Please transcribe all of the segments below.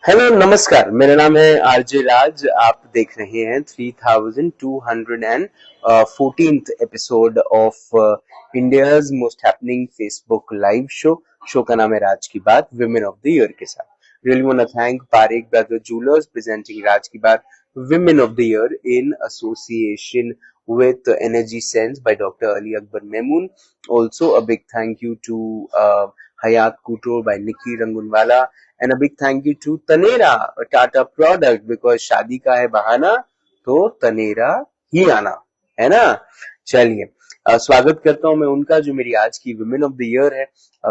Hello नमस्कार, मेरा नाम है आरजे राज। आप देख रहे हैं 3214th episode of India's most happening Facebook live show. Show का नाम है राज ki Baat, women of the year के साथ। Really want to thank Parekh brother jewellers presenting Raj ki Baat women of the year in association with Energy Sense by Dr. Ali Akbar Memoon. Also a big thank you to Hayat Kutor by Nikki Rangunwala. And a big thank you to Taneira Tata product because शादी का है बहाना तो तनेरा ही आना है ना। चलिए स्वागत करता हूं मैं उनका जो मेरी आज की वुमेन ऑफ द ईयर है।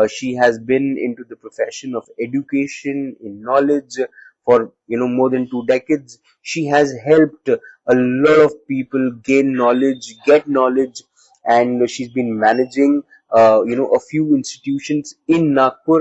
She has been into the profession of education in knowledge for more than 2 decades. She has helped a lot of people gain knowledge, get knowledge, and she's been managing a few institutions in Nagpur,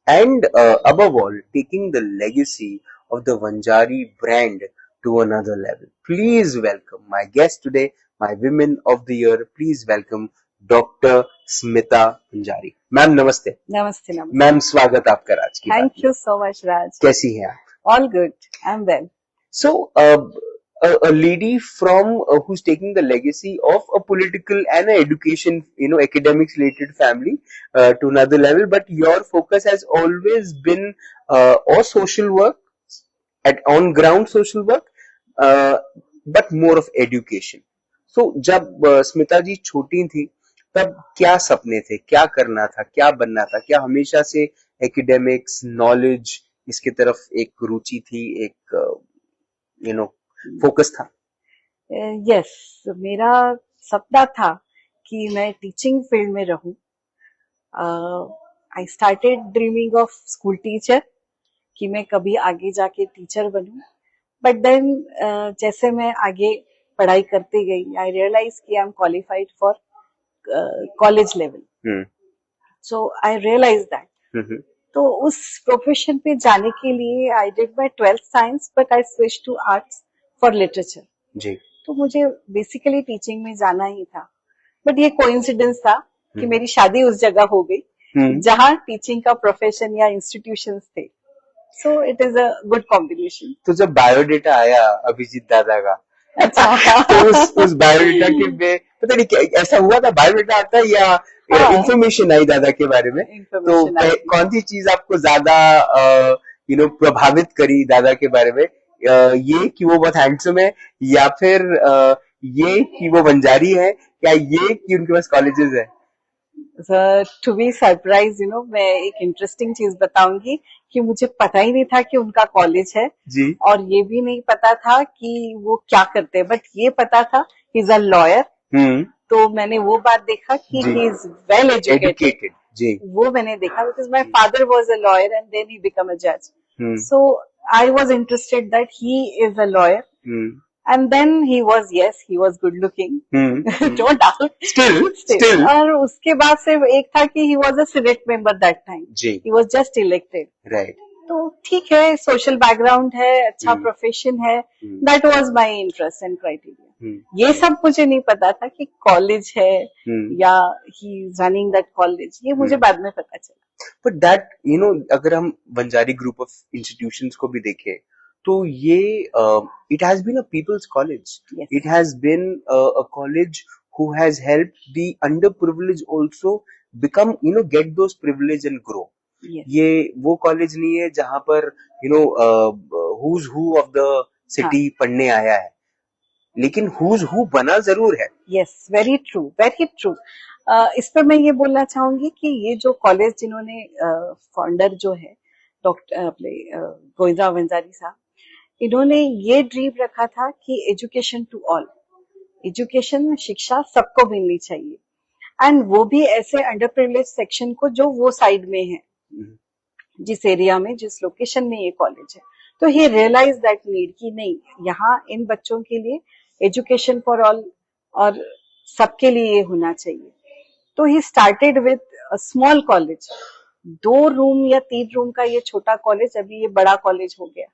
and above all taking the legacy of the Vanjari brand to another level. Please welcome my guest today, my women of the year. Please welcome Dr. Smita Panjari. Ma'am नमस्ते। नमस्ते नमस्ते ma'am स्वागत आपका राज की बात में। Thank you so much राज। कैसी हैं आप? All good, I am well. So, a lady from who's taking the legacy of a political and a education, academics related family to another level. But your focus has always been or social work, at on ground social work, but more of education. So, जब स्मिता जी छोटी थी तब क्या सपने थे, क्या करना था, क्या बनना था, क्या हमेशा से एकेडमिक्स नॉलेज इसकी तरफ एक रुचि थी, एक फोकस था? यस, मेरा सपना था कि मैं टीचिंग फील्ड में रहूं। I started dreaming of school teacher कि मैं कभी आगे जाके टीचर बनूं। बट देन जैसे मैं आगे पढ़ाई करते गई, आई रियलाइज कि I am qualified for college level. So I realise that. तो उस प्रोफेशन पे जाने के लिए I did my 12th science, but I switch to arts for literature. जी। तो मुझे बेसिकली टीचिंग में जाना ही था, बट ये कोइंसिडेंस था कि मेरी शादी उस जगह हो गई जहाँ टीचिंग का प्रोफेशन या इंस्टीट्यूशंस थे। So it is a good combination. तो जब बायोडेटा आया अभिजीत दादा का, अच्छा तो उस बायोडेटा के में पता नहीं ऐसा हुआ था, बायोडेटा आता है या इंफॉर्मेशन आई दादा के बारे में, तो कौन सी चीज आपको ज्यादा प्रभावित करी दादा के बारे में? ये कि वो बहुत हैंडसम है, या फिर ये कि वो बंजारी है, या ये कि उनके पास कॉलेजेस है? टू बी सरप्राइज, मैं एक इंटरेस्टिंग चीज बताऊंगी कि मुझे पता ही नहीं था कि उनका कॉलेज है जी। और ये भी नहीं पता था कि वो क्या करते हैं, बट ये पता था ही इज अ लॉयर। तो मैंने वो बात देखा कि ही इज वेल एजुकेटेड। जी। वो मैंने देखा because my father was a lawyer and then he become a जज। So I was interested that he is a lawyer. And then he was good looking. Don't doubt. Still. और उसके बाद से एक था कि he was a senate member that time. Ji. He was just elected. Right. तो ठीक है, सोशल बैकग्राउंड है, अच्छा प्रोफेशन है, that was my interest and criteria. ये सब मुझे नहीं पता था कि कॉलेज है या he is running that college, ये मुझे बाद में पता चला। बट दैट अगर हम बंजारी ग्रुप ऑफ इंस्टीट्यूशंस को भी देखें तो ये it has been a people's college, it has been a college who has helped the under privilege also become get those privilege and grow. ये वो कॉलेज नहीं है जहां पर who's who of the city पढ़ने आया है, लेकिन हुज हु बना जरूर है। Yes, very true, very true. इस पर मैं ये बोलना चाहूंगी कि ये जो कॉलेज जिन्होंने फाउंडर जो है डॉक्टर अपने गोविंदराव वंजारी साहब, इन्होंने ये ड्रीम रखा था कि एजुकेशन टू ऑल, एजुकेशन शिक्षा सबको मिलनी चाहिए, एंड वो भी ऐसे अंडर प्रिविलेज सेक्शन को जो वो साइड में है, जिस एरिया में, जिस लोकेशन में ये कॉलेज है। तो ही रियलाइज दैट नीड कि नहीं, यहाँ इन बच्चों के लिए एजुकेशन फॉर ऑल और सबके लिए ये होना चाहिए। तो he started with a small college, 2 room या 3 रूम का ये छोटा कॉलेज, अभी ये बड़ा कॉलेज हो गया।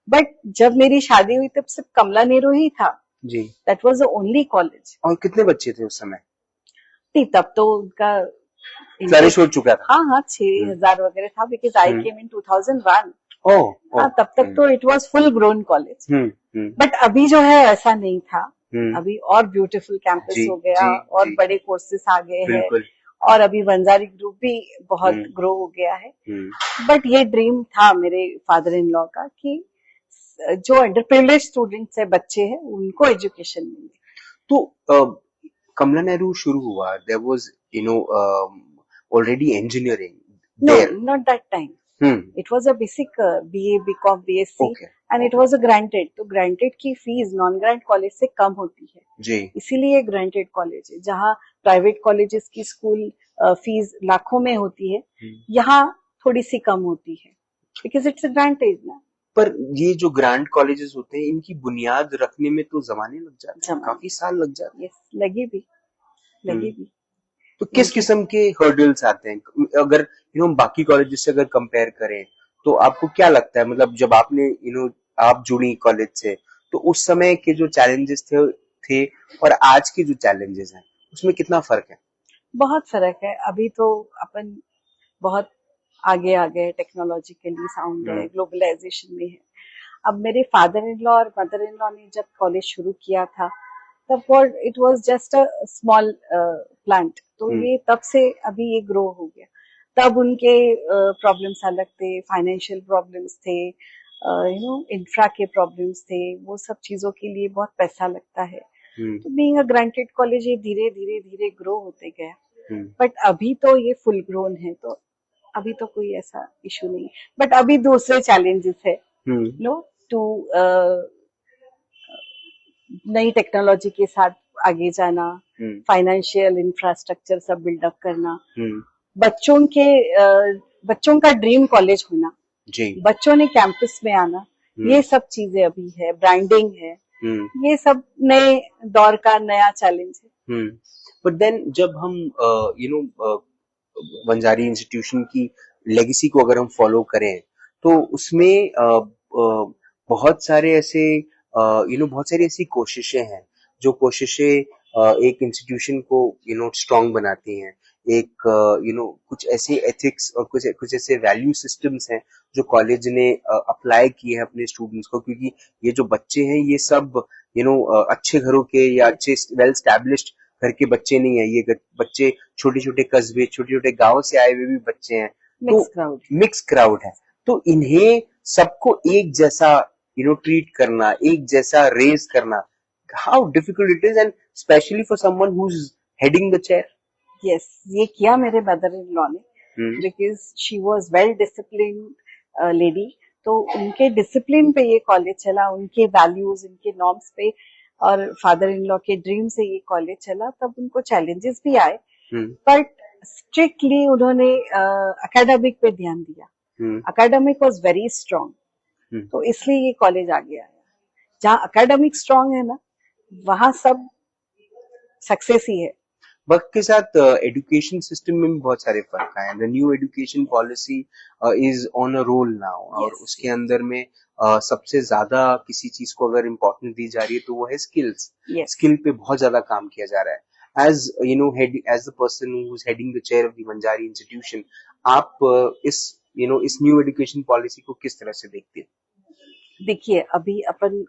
बट जब मेरी शादी हुई तब सिर्फ कमला नेहरू ही था जी, that was the only college. और कितने बच्चे थे उस समय? नहीं, तब तो उनका फ्लरिश हो चुका था। हाँ 6000 वगैरह था, बिकॉज आई केम इन 2001। ओह ओह। तब तक तो it was full grown college, hmm. But अभी जो है ऐसा नहीं था। अभी और ब्यूटीफुल कैंपस जी हो गया, जी और जी, बड़े कोर्सेस आ गए हैं, बिल्कुल। और अभी वंजारी ग्रुप भी बहुत ग्रो हो गया है। बट ये ड्रीम था मेरे फादर इन लॉ का कि जो अंडर प्रिविलेज स्टूडेंट्स है, बच्चे हैं, उनको एजुकेशन मिले। तो कमला नेहरू शुरू हुआ, there was already engineering No, there. not that time. It was a basic BA, BCom, BSc, okay and it was a granted. तो granted की फीस नॉन ग्रांट कॉलेज से कम होती है, जी। इसीलिए ग्रांटेड कॉलेज है। जहाँ प्राइवेट कॉलेजेस की school fees लाखों में होती है, यहाँ थोड़ी सी कम होती है, बिकॉज इट्स ग्रांटेड ना। पर ये जो ग्रांट कॉलेजेस होते हैं, इनकी बुनियाद रखने में तो जमाने लग जाते हैं, काफी साल लग जाते हैं। यस, लगी भी। तो किस किस्म के हर्डल्स आते हैं, अगर बाकी कॉलेजेस से अगर कंपेयर करें, तो आपको क्या लगता है, मतलब जब आपने आप जुड़ी कॉलेज से, तो उस समय के जो चैलेंजेस थे और आज के जो चैलेंजेस हैं, उसमें कितना फर्क है? बहुत फर्क है। अभी तो अपन बहुत आगे आ गए, टेक्नोलॉजिकली साउंड है, ग्लोबलाइजेशन में है। अब मेरे फादर इन लॉ और मदर इन लॉ ने जब कॉलेज शुरू किया था, तब it was just a small plant, तो ये तब से अभी ये ग्रो हो गया। तब उनके प्रॉब्लम्स अलग थे, फाइनेंशियल प्रॉब्लम्स थे, इंफ्रा के प्रॉब्लम्स थे, वो सब चीजों के लिए बहुत पैसा लगता है। तो बीइंग अ ग्रांटेड कॉलेज ये धीरे धीरे धीरे ग्रो होते गया। बट अभी तो ये फुल ग्रोन है, तो अभी तो कोई ऐसा इशू नहीं। बट अभी दूसरे चैलेंजेस है, नो टू नई टेक्नोलॉजी के साथ आगे जाना, फाइनेंशियल इंफ्रास्ट्रक्चर सब बिल्डअप करना, बच्चों का ड्रीम कॉलेज होना, बच्चों ने कैंपस में आना, ये सब चीजें अभी है, ब्रांडिंग है, ये सब नए दौर का नया चैलेंज है। बट देन जब हम वंजारी इंस्टीट्यूशन की लेगेसी को अगर हम फॉलो करें, तो उसमें बहुत सारे ऐसे बहुत सारी ऐसी कोशिशें हैं, जो कोशिशें एक इंस्टीट्यूशन को स्ट्रांग बनाती हैं। एक कुछ ऐसे एथिक्स और कुछ ऐसे वैल्यू सिस्टम्स हैं जो कॉलेज ने अप्लाई किए हैं अपने स्टूडेंट्स को, क्योंकि ये जो बच्चे हैं, ये सब अच्छे घरों के या अच्छे वेल स्टैब्लिश्ड घर के बच्चे नहीं है। ये बच्चे छोटे छोटे कस्बे, छोटे छोटे गांव से आए हुए भी बच्चे हैं, तो मिक्स क्राउड है। तो इन्हें सबको एक जैसा ट्रीट करना, एक जैसा रेज करना, how difficult it is, and specially for someone who is heading the chair. Yes, ये किया मेरे मदर इन लॉ ने, because she was well disciplined lady. तो उनके डिसिप्लिन पे ये कॉलेज चला, उनके वैल्यूज, उनके नॉर्म्स पे, और फादर इन लॉ के ड्रीम से ये कॉलेज चला। तब उनको चैलेंजेस भी आए, बट स्ट्रिक्टली उन्होंने एकेडमिक पे ध्यान दिया। एकेडमिक वाज वेरी स्ट्रांग, तो इसलिए ये कॉलेज आगे आया। जहाँ एकेडमिक स्ट्रांग है ना, वहां सब सक्सेस ही है। वक्त के साथ एजुकेशन सिस्टम में भी बहुत सारे फर्क आए हैं। The new education policy is on a roll now, और उसके अंदर में सबसे ज्यादा किसी चीज को अगर इम्पोर्टेंस दी जा रही है, तो वो है स्किल्स। स्किल पे बहुत ज्यादा काम किया जा रहा है। As as the person who is heading the chair of the Wanjari institution, आप इस न्यू एजुकेशन पॉलिसी को किस तरह से देखते हैं? देखिए, अभी अपन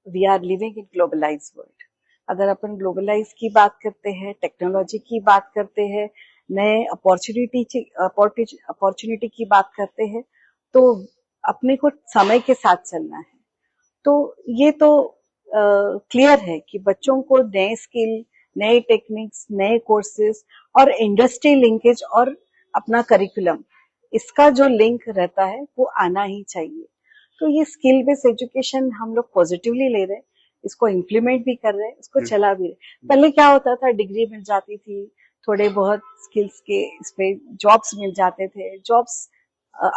we are living in globalized world. अगर अपन ग्लोबलाइज की बात करते हैं, टेक्नोलॉजी की बात करते हैं, नए अपॉर्चुनिटी की बात करते हैं, तो अपने को समय के साथ चलना है। तो ये तो क्लियर है कि बच्चों को नए स्किल, नए टेक्निक्स, नए कोर्सेज और इंडस्ट्री लिंकेज और अपना करिकुलम, इसका जो लिंक रहता है वो आना ही चाहिए। तो ये स्किल बेस्ड एजुकेशन हम लोग पॉजिटिवली ले रहे हैं, इसको इम्प्लीमेंट भी कर रहे हैं, इसको चला भी रहे। पहले क्या होता था, डिग्री मिल जाती थी, थोड़े बहुत स्किल्स के इस पे जॉब्स मिल जाते थे, जॉब्स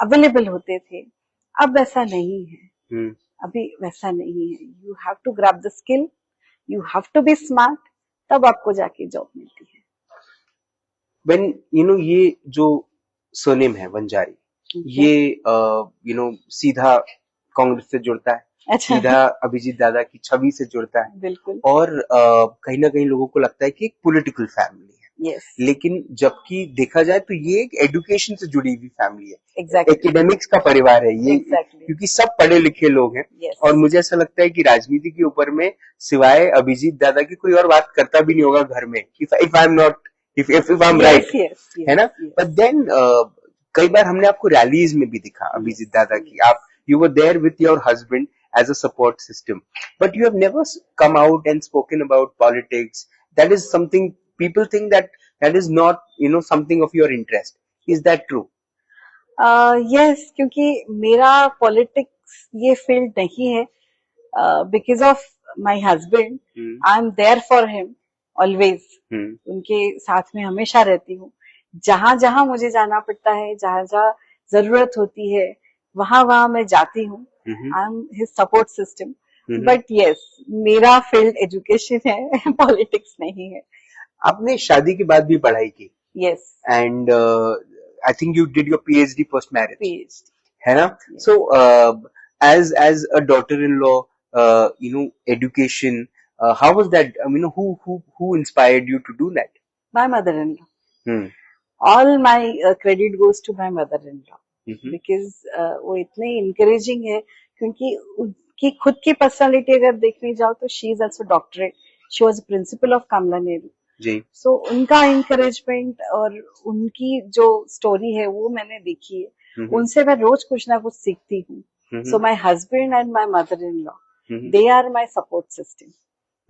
अवेलेबल होते थे। अब वैसा नहीं है, अभी वैसा नहीं है। You have to grab the skill, you have to be smart, तब आपको जाके जॉब मिलती है। व्हेन ये जो सरनेम है वंजारी, ये सीधा कांग्रेस से जुड़ता है, अच्छा। सीधा अभिजीत दादा की छवि से जुड़ता है, बिल्कुल। और कहीं ना कहीं लोगों को लगता है कि एक पॉलिटिकल फैमिली है। yes, लेकिन जबकि देखा जाए तो ये एक एजुकेशन से जुड़ी हुई फैमिली है, exactly, एकेडमिक्स का परिवार है ये, exactly, क्योंकि सब पढ़े लिखे लोग हैं। yes, और मुझे ऐसा लगता है कि राजनीति के ऊपर में सिवाय अभिजीत दादा की कोई और बात करता भी नहीं होगा घर में, if I am not, if I am yes, right, yes, है ना? yes, yes, बट देन कई बार हमने आपको रैलीज में भी दिखा अभिजीत दादा की, आप you were there with your husband as a support system, but you have never come out and spoken about politics. That is something people think that is not, something of your interest. Is that true? yes, क्योंकि मेरा politics ये field नहीं है, because of my husband, I am there for him always, उनके साथ में हमेशा रहती हूँ, जहां जहां मुझे जाना पड़ता है, जहां जहां जरूरत होती है, वहां वहां मैं जाती हूँ, I am his support system. But yes, मेरा फील्ड एजुकेशन है, पॉलिटिक्स नहीं है। आपने शादी के बाद भी पढ़ाई की, yes, and I think you did your PhD post marriage, PhD, है ना? सो as a daughter-in-law, education, how was that? I mean, who inspired you to do that? My mother in law, Hmm. all my credit goes to my mother-in-law, Mhm. because वो इतने encouraging है, क्योंकि उनकी खुद की personality अगर देखने जाओ तो she is also doctorate, she was principal of Kamla Nehru, जी, सो उनका इंकरेजमेंट और उनकी जो स्टोरी है वो मैंने देखी है, उनसे मैं रोज कुछ ना कुछ सीखती हूँ। So my husband and my mother in law, they are my support system,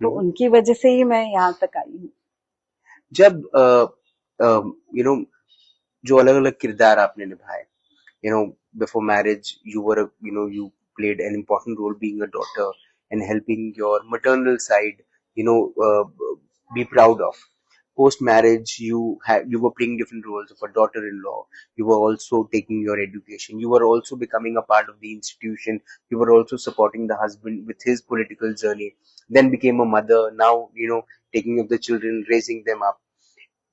तो उनकी वजह से ही मैं यहाँ तक आई हूँ। जब जो अलग अलग किरदार आपने निभाए, before marriage you played an important role being a daughter and helping your maternal side, be proud of. Post marriage you were playing different roles of a daughter-in-law, you were also taking your education, you were also becoming a part of the institution, you were also supporting the husband with his political journey, then became a mother, now taking up the children, raising them up.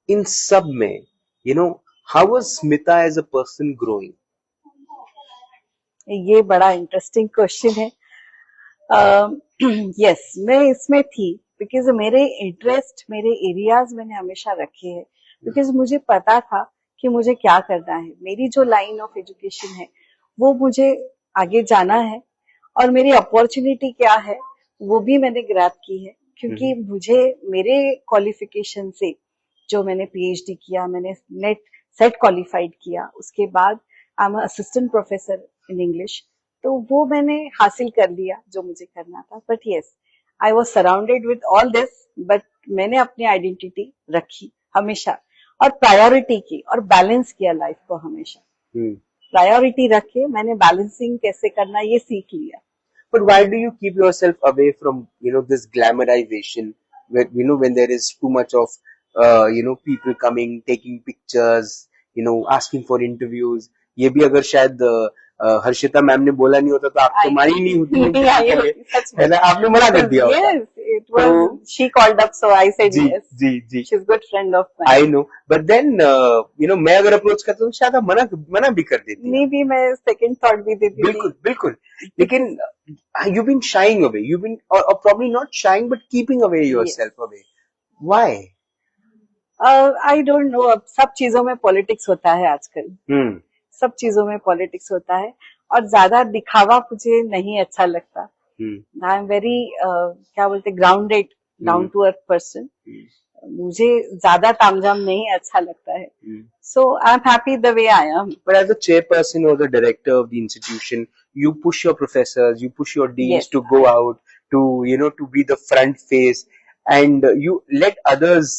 In सब में, how was Smita as a person growing? ये बड़ा interesting question है। Yes, मैं इसमें थी because मेरे interest, मेरे एरियाज मैंने हमेशा रखे हैं, बिकॉज मुझे पता था कि मुझे क्या करना है, मेरी जो लाइन ऑफ एजुकेशन है वो मुझे आगे जाना है, और मेरी अपॉर्चुनिटी क्या है वो भी मैंने ग्रैब की है, क्योंकि मुझे मेरे क्वालिफिकेशन से, जो मैंने पीएचडी किया, मैंने नेट सेट क्वालिफाइड किया, उसके बाद I am assistant professor in English, तो वो मैंने हासिल कर लिया जो मुझे करना था। But yes, I was surrounded with all this, but मैंने अपनी आइडेंटिटी रखी हमेशा, और प्रायोरिटी की, और बैलेंस किया लाइफ को हमेशा। प्रायोरिटी रख के मैंने बैलेंसिंग कैसे करना ये सीख लिया। But why do you keep yourself away from this glamorization, when there is too much of people coming, taking pictures, asking for interviews? ये भी अगर शायद हर्षिता मैम ने बोला नहीं होता तो आपको मानी नहीं होती, नहीं आई होती, सच में। है ना? आपने मना कर दिया होता। Yes, it was, she called up, so I said ji yes. Ji ji, She's good friend of mine. I know, but then मैं अगर अप्रोच करता हूँ शायद आप मना भी कर देती। नहीं भी, मैं सेकंड थॉट भी देती थी। बिल्कुल बिल्कुल, लेकिन you've been shying away, you've been or probably not shying but keeping away yourself away. Why? I don't know, अब सब चीजों में पॉलिटिक्स होता है आजकल, सब चीजों में पॉलिटिक्स होता है, और ज्यादा दिखावा मुझे नहीं अच्छा लगता। आई एम वेरी, क्या बोलते, grounded, down to earth person, मुझे ज्यादा तामझाम नहीं अच्छा लगता है, so I'm happy the way I am. But as a chairperson or the director of the institution, you push your professors, you push your deans Yes. to go out, to to be the front face, and you let others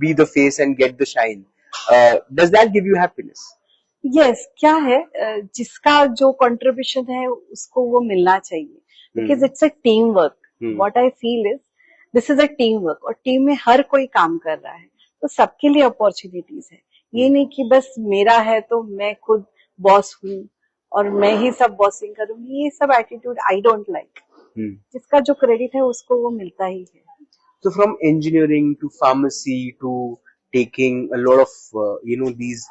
be the face and get the shine. Does that give you happiness? Yes, क्या है, जिसका जो contribution है उसको वो मिलना चाहिए, because it's a team work. What I feel is this is a team work, और टीम में हर कोई काम कर रहा है, तो सबके लिए अपॉर्चुनिटीज है। ये नहीं कि बस मेरा है तो मैं खुद बॉस हूँ और मैं ही सब बॉसिंग करूंगी, ये सब एटीट्यूड आई डोंट लाइक। जिसका जो क्रेडिट है उसको वो मिलता ही है। So from engineering to pharmacy to taking a lot of these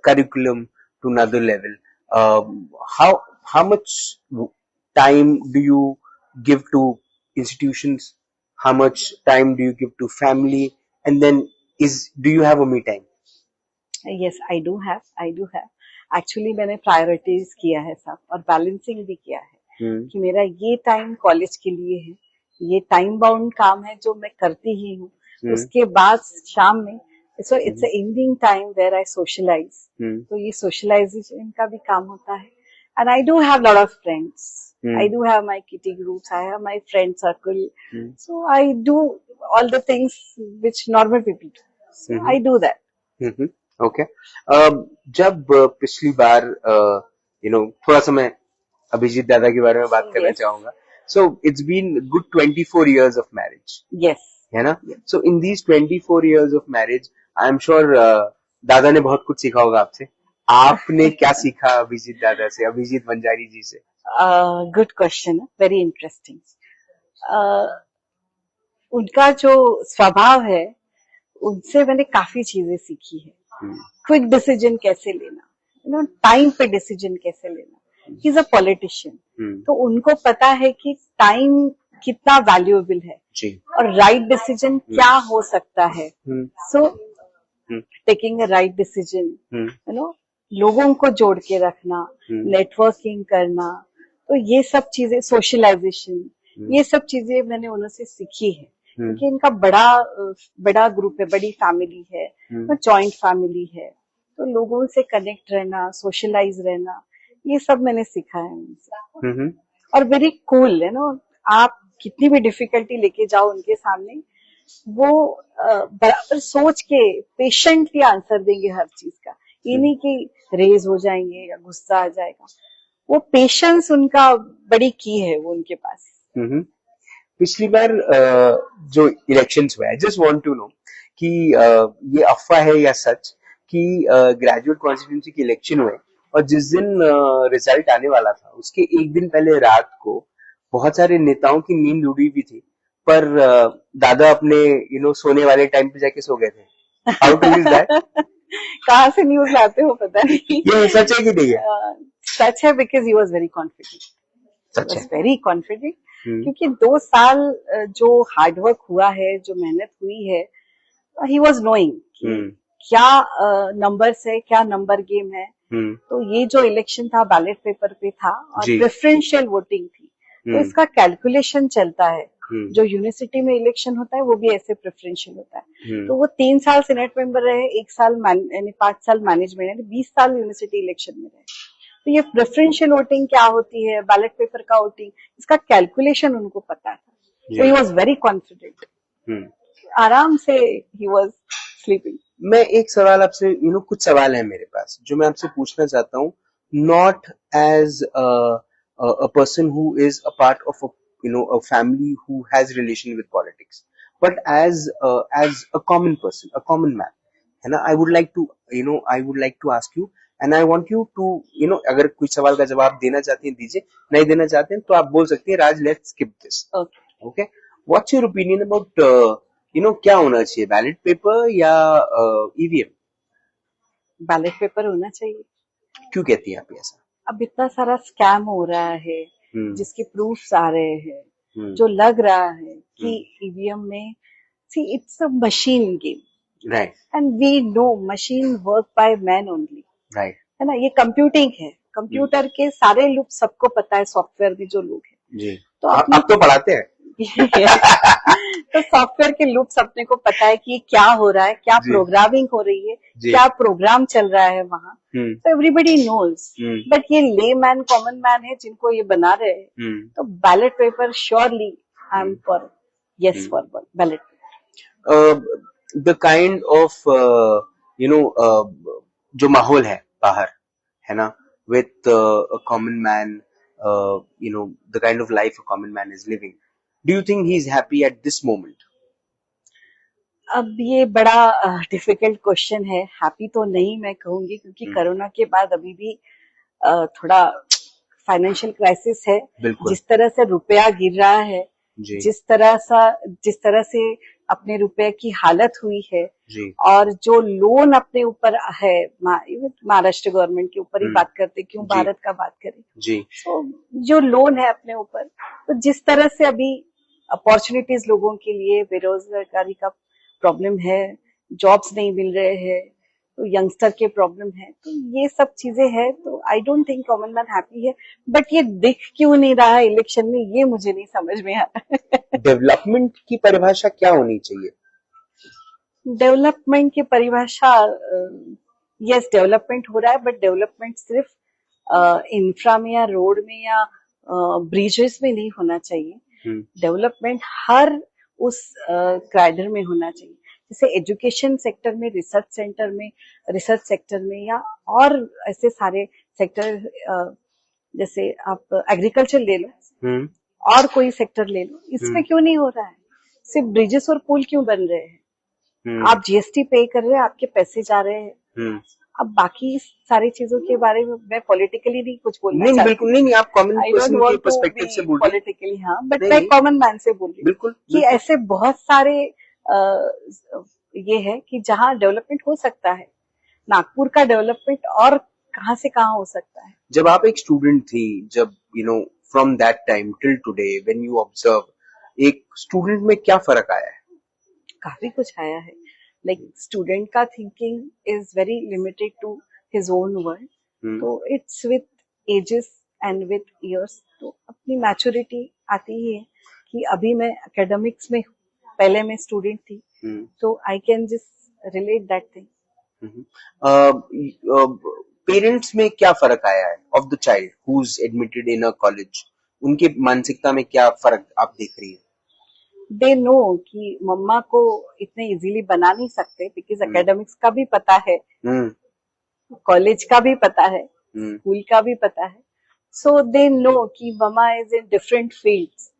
curriculum to another level, how much time do you give to institutions? How much time do you give to family? And then do you have a me time? Yes I do have actually मैंने priorities किया है सब और balancing भी किया है कि मेरा ये टाइम कॉलेज के लिए है, ये टाइम बाउंड काम है जो मैं करती ही हूँ, उसके बाद शाम में so it's evening time where I socialise, तो ये सोशलाइजेशन का भी काम होता है. And I do have lot of friends, I do have my kitty groups, I have my friend circle, so I do all the things which normal people do. So I do that. Okay. जब पिछली बार थोड़ा सा मैं अभिजीत दादा के बारे में बात करना Yes. चाहूंगा. So it's been good 24 years of marriage, Yes. है ना? So in these 24 years of marriage, I'm sure दादा ने बहुत कुछ सीखा होगा आपसे. आपने क्या सीखा अभिजीत दादा से, अभिजीत वंजारी जी से? Good question, very interesting. उनका जो स्वभाव है उनसे मैंने काफी चीजें सीखी है. क्विक डिसीजन कैसे लेना, टाइम पे डिसीजन कैसे लेना. ही इज अ पॉलिटिशियन, तो उनको पता है कि टाइम कितना वैल्यूएबल है जी. और राइट डिसीजन क्या हो सकता है. So taking a right decision, लोगों को जोड़ के रखना, नेटवर्किंग करना, तो ये सब चीजें, सोशलाइजेशन, ये सब चीजें मैंने उनसे सीखी है. क्योंकि इनका बड़ा ग्रुप है, बड़ी फैमिली है, जॉइंट फैमिली है, तो लोगों से कनेक्ट रहना, सोशलाइज रहना, ये सब मैंने सीखा है उनसे. और वेरी कूल है ना, आप कितनी भी डिफिकल्टी लेके जाओ उनके सामने, वो बराबर सोच के पेशेंटली आंसर देंगे हर चीज का. ये नहीं कि रेज हो जाएंगे या गुस्सा आ जाएगा. वो पेशेंस उनका बड़ी की है वो उनके पास. पिछली बार जो इलेक्शंस हुए, I just want to know कि ये अफवाह है या सच कि ग्रेजुएट कॉन्स्टिट्यूंसी के इलेक्शन हुए और जिस दिन रिजल्ट आने वाला था उसके एक दिन पहले रात को बहुत सारे नेताओं की नींद उड़ी हुई थी, पर दादा अपने सोने वाले टाइम पे जाके सो गए थे. How two is that? कहाँ से न्यूज लाते हो पता नहीं. ये सच है कि नहीं है? सच है, because he was very confident. सच है, वेरी कॉन्फिडेंट. क्योंकि 2 साल जो हार्डवर्क हुआ है, जो मेहनत हुई है, ही वॉज नोइंग क्या नंबर्स है, क्या नंबर गेम है. तो ये जो इलेक्शन था बैलेट पेपर पे था और प्रेफरेंशियल वोटिंग थी, तो इसका कैलकुलेशन चलता है. जो यूनिवर्सिटी में इलेक्शन होता है वो भी ऐसे प्रेफरेंशियल होता है. तो वो 3 साल सीनेट मेंबर रहे, 1 साल यानी 5 साल मैनेजमेंट, यानी 20 साल यूनिवर्सिटी इलेक्शन में रहे. तो ये प्रेफरेंशियल वोटिंग क्या होती है, बैलेट पेपर का वोटिंग, इसका कैलकुलेशन उनको पता था. सो ही वाज वेरी कॉन्फिडेंट. आराम से ही वाज स्लीपिंग. मैं एक सवाल आपसे कुछ सवाल है मेरे पास जो मैं आपसे पूछना चाहता हूँ, not as a person who is a part of a family who has relation with politics, but as a common person, a common man, है ना. I would like to ask you and I want you to अगर कोई सवाल का जवाब देना चाहते हैं दीजिए, नहीं देना चाहते हैं तो आप बोल सकते हैं राज let's skip this. Okay, what's your opinion about क्या होना चाहिए, बैलेट पेपर या ईवीएम? बैलेट पेपर होना चाहिए. क्यों कहती हैं आप ऐसा? अब इतना सारा स्कैम हो रहा है, जिसके प्रूफ्स आ रहे हैं, जो लग रहा है कि ईवीएम में, see it's a machine game, right, and we know machine work by man only, right, है ना. ये कंप्यूटिंग है, कंप्यूटर के सारे लूप सबको पता है, सॉफ्टवेयर में जो लोग हैं जी. तो आप तो पढ़ाते हैं. तो सॉफ्टवेयर के लूप्स अपने को पता है कि क्या हो रहा है, क्या प्रोग्रामिंग हो रही है, क्या प्रोग्राम चल रहा है वहां. तो एवरीबडी नोज. बट ये ले मैन, कॉमन मैन है जिनको ये बना रहे हैं. तो ballot paper surely I am for, yes for ballot paper. The kind of जो माहौल है बाहर, है ना, with a common man, the kind of life a common man is living, do you think he is happy at this moment? अब ये बड़ा difficult question है. हैप्पी तो नहीं मैं कहूंगी, क्योंकि कोरोना के बाद अभी भी थोड़ा फाइनेंशियल क्राइसिस है. जिस तरह से रुपया गिर रहा है, जिस तरह से अपने रुपए की हालत हुई है, और जो लोन अपने ऊपर है, महाराष्ट्र गवर्नमेंट के ऊपर ही बात करते, क्यों भारत का बात करें. तो जो लोन है अपने ऊपर, तो जिस तरह से अभी अपॉर्चुनिटीज लोगों के लिए, बेरोजगारी का प्रॉब्लम है, जॉब्स नहीं मिल रहे हैं, तो यंगस्टर के प्रॉब्लम है, तो ये सब चीजें हैं। तो I don't think common man happy है, बट ये दिख क्यों नहीं रहा है इलेक्शन में, ये मुझे नहीं समझ में आ रहा है। डेवलपमेंट की परिभाषा क्या होनी चाहिए? डेवलपमेंट की परिभाषा, यस डेवलपमेंट हो रहा है, बट डेवलपमेंट सिर्फ इंफ्रा में या रोड में या ब्रिजेस में नहीं होना चाहिए। डेवलपमेंट हर उस क्राइडर में होना चाहिए, जैसे एजुकेशन सेक्टर में, रिसर्च सेक्टर में, या और ऐसे सारे सेक्टर, जैसे आप एग्रीकल्चर ले लो और कोई सेक्टर ले लो, इसमें क्यों नहीं हो रहा है? सिर्फ ब्रिजेस और पुल क्यों बन रहे हैं? आप जीएसटी पे कर रहे हैं, आपके पैसे जा रहे हैं। अब बाकी सारी चीजों के बारे में मैं पॉलिटिकली नहीं कुछ बोलना नहीं चाहती, बिल्कुल नहीं, आप कॉमन आई डोंट पर्सन के वांट टू पर्सपेक्टिव से बी बोल रही हैं। पॉलिटिकली, हाँ, बट नहीं मैं नहीं, कॉमन मैन से बोल रही हूँ बिल्कुल कि बिल्कुल। ऐसे बहुत सारे ये है कि जहाँ डेवलपमेंट हो सकता है। नागपुर का डेवलपमेंट और कहाँ से कहाँ हो सकता है। जब आप एक स्टूडेंट थी, जब from that time till today when you observe, एक स्टूडेंट में क्या फर्क आया है? काफी कुछ आया है। लाइक स्टूडेंट का thinking is very limited to his own world, तो it's with ages and with years, तो अपनी मैच्योरिटी आती ही है कि अभी मैं एकेडमिक्स में, पहले मैं स्टूडेंट थी, तो I can just relate that thing. Parents में क्या फर्क आया है of the child who is admitted in a college? उनके मानसिकता में क्या फर्क आप देख रही है? दे नो कि मम्मा को इतने इजीली बना नहीं सकते, बिकॉज एकेडमिक्स का भी पता है, कॉलेज का भी पता है, स्कूल का भी पता है, सो दे नो कि मम्मा इज इन डिफरेंट फील्ड्स,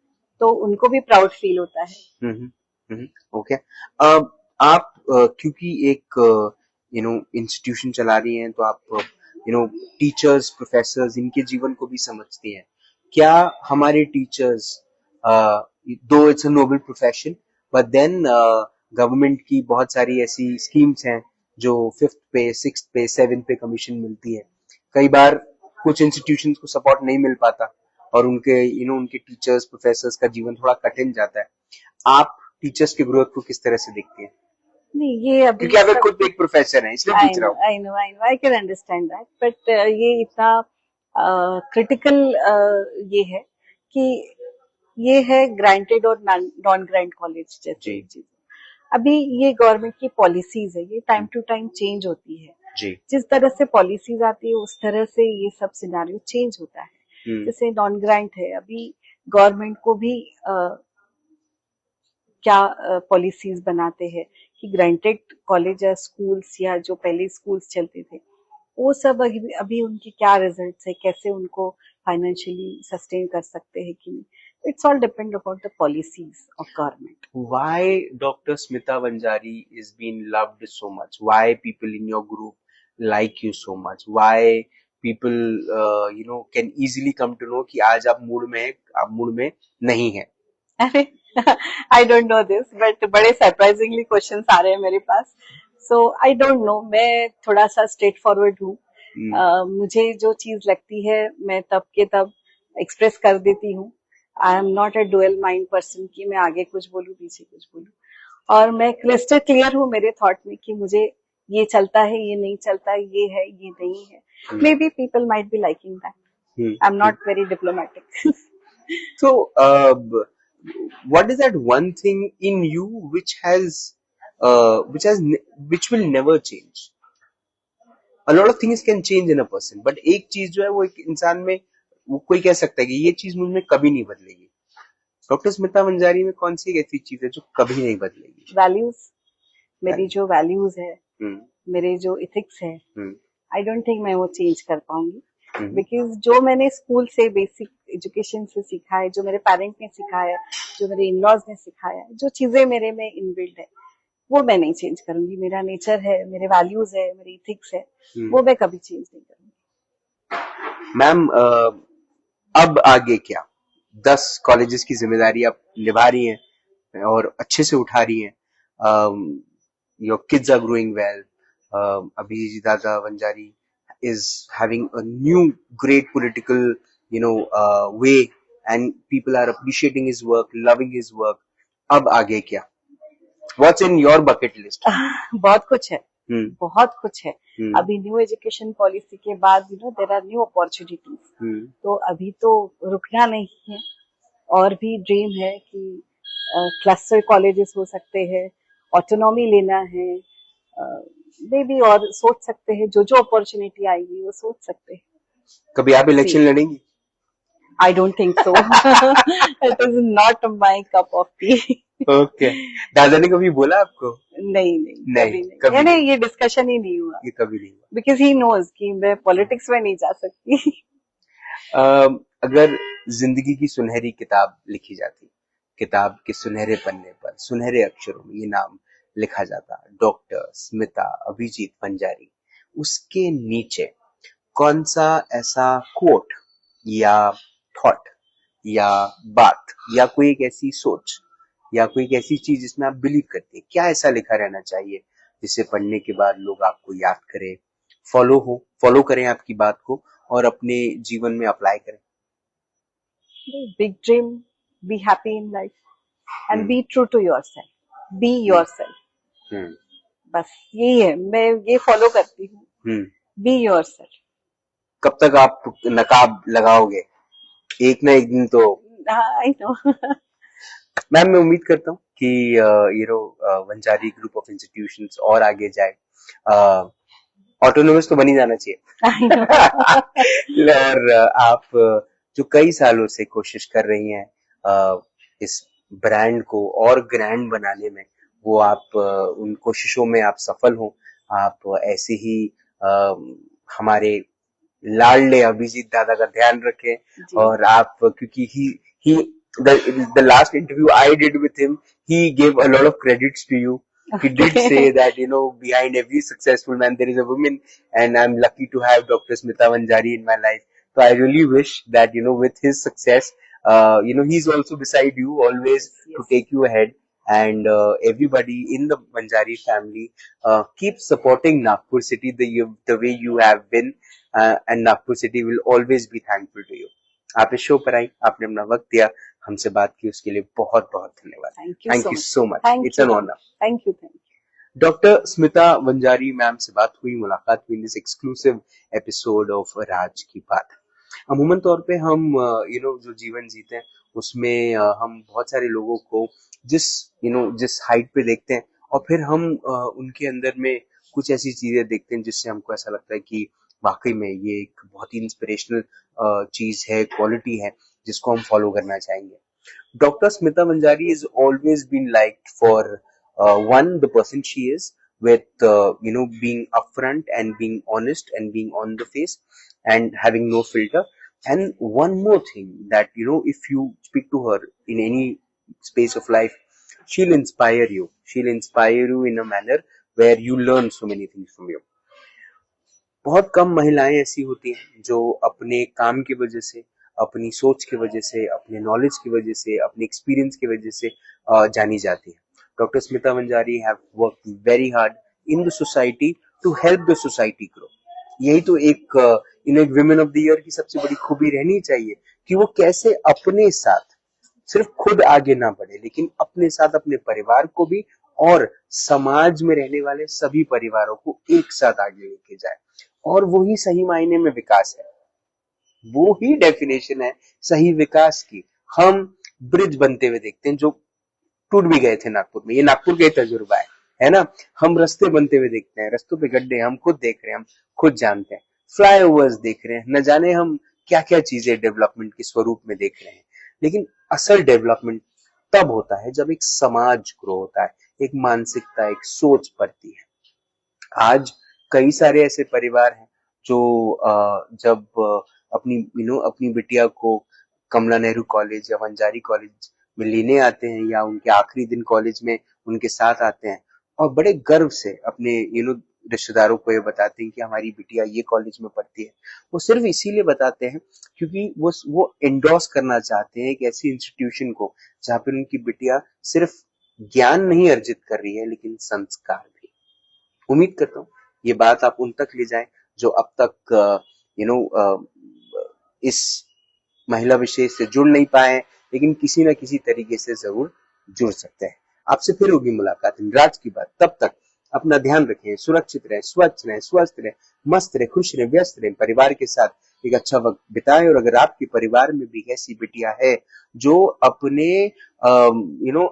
तो उनको भी प्राउड फील होता है। ओके। आप क्योंकि एक इंस्टीट्यूशन चला रही हैं, तो आप टीचर्स, प्रोफेसर्स, इनके जीवन को भी समझती हैं। क्या हमारे teachers, though it's a noble profession, but then government की बहुत सारी ऐसी स्कीम्स हैं जो 5th पे, 6th पे, 7th पे कमीशन मिलती है। कई बार कुछ इंस्टीट्यूशंस को सपोर्ट नहीं मिल पाता और उनके उनके टीचर्स, प्रोफेसर्स का जीवन थोड़ा कठिन जाता है। आप टीचर्स की ग्रोथ को किस तरह से देखती हैं? नहीं, ये अभी क्योंकि आप खुद एक प्रोफेसर हैं, इसलिए पूछ रहा हूँ। I can understand that, but ये इतना क्रिटिकल ये है कि ये है ग्रांटेड और नॉन ग्रांट कॉलेज जैसे चीज। अभी ये गवर्नमेंट की पॉलिसीज है, ये टाइम टू टाइम चेंज होती है जी। जिस तरह से पॉलिसीज आती है उस तरह से ये सब सिनेरियो चेंज होता है। जैसे नॉन ग्रांट है, अभी गवर्नमेंट को भी क्या पॉलिसीज बनाते हैं कि ग्रांटेड कॉलेज या स्कूल्स, या जो पहले स्कूल्स चलते थे, वो सब अभी उनके क्या रिजल्ट्स है, कैसे उनको फाइनेंशियली सस्टेन कर सकते हैं कि नहीं, it's all depend upon the policies of government. Why Dr. Smita Vanjari is being loved so much? Why people in your group like you so much? Why people can easily come to know कि आज आप mood में नहीं है? अरे I don't know this, but बड़े surprisingly questions आ रहे हैं मेरे पास, so I don't know. मैं थोड़ा सा स्ट्रेट फॉरवर्ड हूँ। मुझे जो चीज लगती है मैं तब के तब एक्सप्रेस कर देती हूँ। I am not a dual mind person कि मैं आगे कुछ बोलूँ पीछे कुछ बोलूँ, और मैं क्रिस्टल क्लियर हूँ मेरे थॉट में कि मुझे ये चलता है, ये नहीं चलता, ये है, ये नहीं है। May be people might be liking that. I am not very diplomatic. So, what is that one thing in you which will never change? A lot of things can change in a person, but एक चीज जो है वो एक इंसान में, वो कोई कह सकता है कि ये चीज मुझ में कभी नहीं बदलेगी। डॉक्टर स्मिता वंजारी में कौन सी ऐसी चीज है जो कभी नहीं बदलेगी? वैल्यूज, मेरी जो वैल्यूज है, मेरे जो इथिक्स है, आई डोंट थिंक मैं वो चेंज कर पाऊंगी, बिकॉज जो मैंने स्कूल से, बेसिक एजुकेशन से सीखा है, जो मेरे पेरेंट ने सिखाया है, जो मेरे इन-लॉज ने सिखाया है, जो चीजें मेरे में इनबिल्ड है, वो मैं नहीं चेंज करूंगी। मेरा नेचर है, मेरे वैल्यूज है, मेरे इथिक्स है, वो मैं कभी चेंज नहीं करूंगी। मैम, अब आगे क्या? 10 कॉलेजेस की जिम्मेदारी आप निभा रही हैं और अच्छे से उठा रही हैं। Your kids are growing well. अभी Dada Wanjari is having a new great political way, and people are appreciating his work, loving his work. अब आगे क्या? What's in your bucket list? बहुत कुछ है, Hmm. बहुत कुछ है। Hmm. अभी न्यू एजुकेशन पॉलिसी के बाद there are new opportunities, Hmm. तो अभी तो रुकना नहीं है। और भी ड्रीम है कि क्लस्टर कॉलेजेस हो सकते हैं, ऑटोनॉमी लेना है, मे बी और सोच सकते हैं, जो अपॉर्चुनिटी आएगी वो सोच सकते हैं। कभी आप इलेक्शन लड़ेंगी? I don't think so. It is not my cup of tea. Okay. दादा ने कभी बोला आपको? नहीं नहीं, नहीं, कभी नहीं, कभी यानी नहीं, ये डिस्कशन ही नहीं हुआ, ये कभी नहीं हुआ। बिकॉज ही नोज कि मैं पॉलिटिक्स में नहीं जा सकती। अगर जिंदगी की सुनहरी किताब लिखी जाती, किताब के सुनहरे पन्ने पर सुनहरे अक्षरों में ये नाम लिखा जाता, डॉक्टर स्मिता अभिजीत वंजारी, उसके नीचे कौन सा ऐसा कोट या थॉट या बात या कोई एक ऐसी सोच या कोई एक ऐसी चीज जिसमें आप बिलीव करते हैं, क्या ऐसा लिखा रहना चाहिए जिसे पढ़ने के बाद लोग आपको याद करें, फॉलो करें आपकी बात को और अपने जीवन में अप्लाई करें? Big dream, be happy in life and hmm, be true to yourself, be hmm, yourself. Hmm, बस यही है, मैं ये फॉलो करती हूँ, हम्म। Be yourself. कब तक आप नकाब लगाओगे? एक ना एक दिन तो। I know. मैम, मैं उम्मीद करता हूँ कि वंजारी ग्रुप ऑफ इंस्टीट्यूशंस और आगे जाए, ऑटोनोमस तो बनी जाना आई नो। चाहिए। और आप जो कई सालों से कोशिश कर रही हैं इस ब्रांड को और ग्रैंड बनाने में, वो आप उन कोशिशों में आप सफल हो। आप ऐसे ही हमारे लाडले अभिजीत दादा का ध्यान रखें। जी। और आप, क्योंकि he the last interview I did with him, he gave a lot of credits to you. He did say that behind every successful man there is a woman, and I'm lucky to have Dr. Smita Vanjari in my life. So I really wish that with his success, he's also beside you always to Yes. take you ahead. And everybody in the Vanjari family, keep supporting Nagpur city the way you have been, and Nagpur city will always be thankful to you. आप इस show पर आई, आपने अपना वक्त दिया, हमसे बात की, उसके लिए बहुत बहुत धन्यवाद। Thank thank you you so much, thank it's you an honour. Thank you thank you. Doctor Smita Vanjari ma'am से बात हुई, मुलाकात हुई in this exclusive episode of Raj ki Baat. अमूमन तौर पे हम जो जीवन जीते हैं उसमें हम बहुत सारे लोगों को जिस हाइट पे देखते हैं, और फिर हम उनके अंदर में कुछ ऐसी चीजें देखते हैं जिससे हमको ऐसा लगता है कि वाकई में ये एक बहुत ही इंस्पिरेशनल चीज है, क्वालिटी है, जिसको हम फॉलो करना चाहेंगे। Dr. Smita Manjari has always been liked for one, the person she is, with being upfront and being honest and being on the face and having no filter. And one more thing, that if you speak to her in any space of life, she'll inspire you. She'll inspire you in a manner where you learn so many things from you. बहुत कम महिलाएं ऐसी होती हैं जो अपने काम की वजह से, अपनी सोच की वजह से, अपने नॉलेज की वजह से, अपने एक्सपीरियंस की वजह से जानी जाती है। Doctor Smita Wanjari have worked very hard in the society to help the society grow. यही तो एक एक विमेन ऑफ द ईयर की सबसे बड़ी खूबी रहनी चाहिए, कि वो कैसे अपने साथ सिर्फ खुद आगे ना बढ़े, लेकिन अपने साथ अपने परिवार को भी और समाज में रहने वाले सभी परिवारों को एक साथ आगे लेके जाए। और वही सही मायने में विकास है, वो ही डेफिनेशन है सही विकास की। हम ब्रिज बनते हुए देखते हैं जो टूट भी गए थे नागपुर में, ये नागपुर का ही तजुर्बा है ना। हम रास्ते बनते हुए देखते हैं, रास्तों पे गड्ढे हम खुद देख रहे हैं, हम खुद जानते हैं, फ्लाईओवर्स देख रहे हैं, न जाने हम क्या क्या चीजें डेवलपमेंट के स्वरूप में देख रहे हैं। लेकिन असल डेवलपमेंट तब होता है जब एक समाज ग्रो होता है, एक मानसिकता, एक सोच बढ़ती है। आज कई सारे ऐसे परिवार हैं जो जब अपनी बिटिया को कमला नेहरू कॉलेज या वंजारी कॉलेज में लेने आते हैं, या उनके आखिरी दिन कॉलेज में उनके साथ आते हैं, और बड़े गर्व से अपने रिश्तेदारों को ये बताते हैं कि हमारी बिटिया ये कॉलेज में पढ़ती है। वो सिर्फ इसीलिए बताते हैं क्योंकि वो एंडोर्स करना चाहते हैं एक ऐसी इंस्टीट्यूशन को जहाँ पर उनकी बिटिया सिर्फ ज्ञान नहीं अर्जित कर रही है, लेकिन संस्कार भी। उम्मीद करता हूँ ये बात आप उन तक ले जाएं जो अब तक इस महिला विशेष से जुड़ नहीं पाए, लेकिन किसी न किसी तरीके से जरूर जुड़ सकते हैं। आपसे फिर होगी मुलाकात इन राज की बात। तब तक अपना ध्यान रखें, सुरक्षित रहें, स्वच्छ रहें, स्वस्थ रहें, मस्त रहें, खुश रहें, व्यस्त रहें, परिवार के साथ एक अच्छा वक्त बिताएं। और अगर आपके परिवार में भी ऐसी बिटिया है जो अपने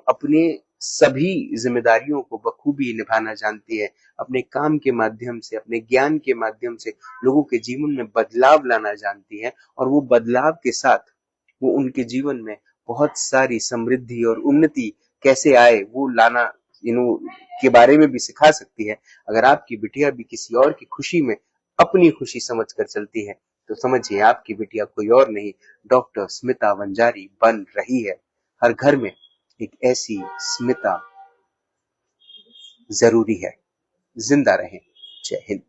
अपने सभी जिम्मेदारियों को बखूबी निभाना जानती है, अपने काम के माध्यम से, अपने ज्ञान के माध्यम से लोगों के जीवन में बदलाव लाना जानती है, और वो बदलाव के साथ वो उनके जीवन में बहुत सारी समृद्धि और उन्नति कैसे आए वो लाना के बारे में भी सिखा सकती है। अगर आपकी बिटिया भी किसी और की खुशी में अपनी खुशी समझ कर चलती है, तो समझिए आपकी बिटिया कोई और नहीं, डॉक्टर स्मिता वंजारी बन रही है। हर घर में एक ऐसी स्मिता जरूरी है। जिंदा रहें। जय हिंद।